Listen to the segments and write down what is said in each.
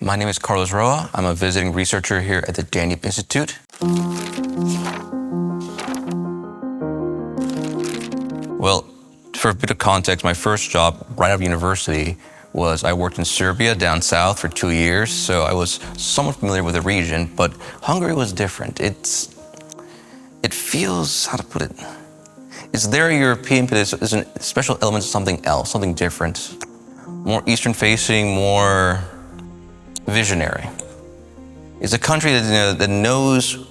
My name is Carlos Roa. I'm a visiting researcher here at the Danube Institute. Well, for a bit of context, my first job right out of university was I worked in Serbia down south for 2 years, so I was somewhat familiar with the region, but Hungary was different. It feels, how to put it, it's very European, but it's a special element of something else, something different. More Eastern-facing, more visionary. It's a country that knows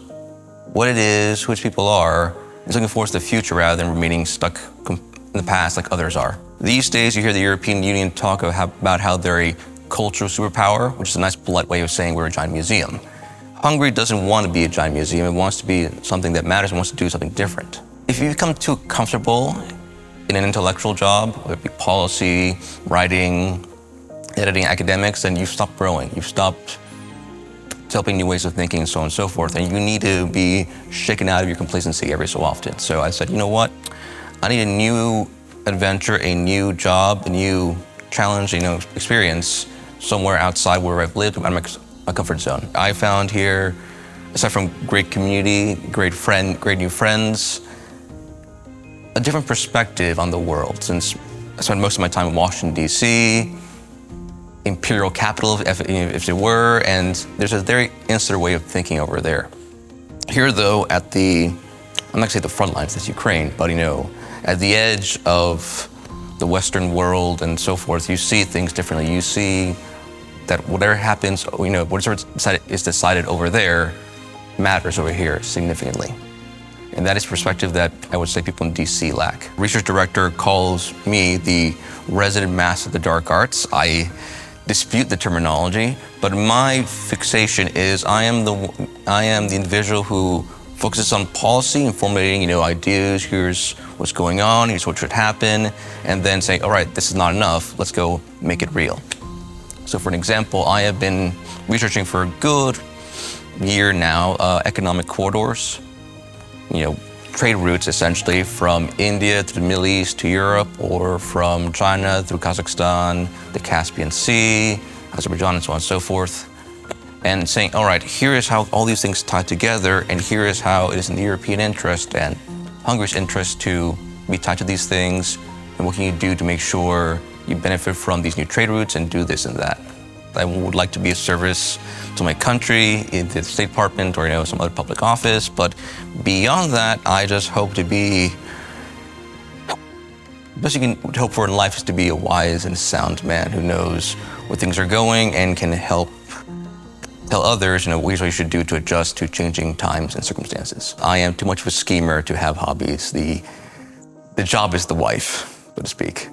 what it is, who its people are, and is looking forward to the future rather than remaining stuck in the past like others are. These days, you hear the European Union talk about how they're a cultural superpower, which is a nice, polite way of saying we're a giant museum. Hungary doesn't want to be a giant museum. It wants to be something that matters. It wants to do something different. If you become too comfortable in an intellectual job, whether it be policy, writing, editing, academics, then you've stopped growing. You've stopped developing new ways of thinking and so on and so forth. And you need to be shaken out of your complacency every so often. So I said, you know what? I need a new adventure, a new job, a new challenge, experience somewhere outside where I've lived, out of my comfort zone. I found here, aside from great community, great new friends, a different perspective on the world. Since I spent most of my time in Washington, D.C., imperial capital, if it were, and there's a very insular way of thinking over there. Here, though, I'm not gonna say the front lines, that's Ukraine, but at the edge of the Western world and so forth, you see things differently. You see that whatever happens, whatever is decided over there matters over here significantly. And that is a perspective that I would say people in DC lack. Research director calls me the resident master of the dark arts. I dispute the terminology, but my fixation is I am the individual who focuses on policy and formulating, ideas. Here's what's going on. Here's what should happen, and then saying, all right, this is not enough. Let's go make it real. So, for an example, I have been researching for a good year now economic corridors, trade routes essentially from India to the Middle East to Europe, or from China through Kazakhstan, the Caspian Sea, Azerbaijan, and so on and so forth. And saying, all right, here is how all these things tie together, and here is how it is in the European interest and Hungary's interest to be tied to these things, and what can you do to make sure you benefit from these new trade routes and do this and that. I would like to be of service to my country in the State Department or some other public office, but beyond that, I just hope to be, the best you can hope for in life is to be a wise and sound man who knows where things are going and can help tell others, what you should do to adjust to changing times and circumstances. I am too much of a schemer to have hobbies. The job is the wife, so to speak.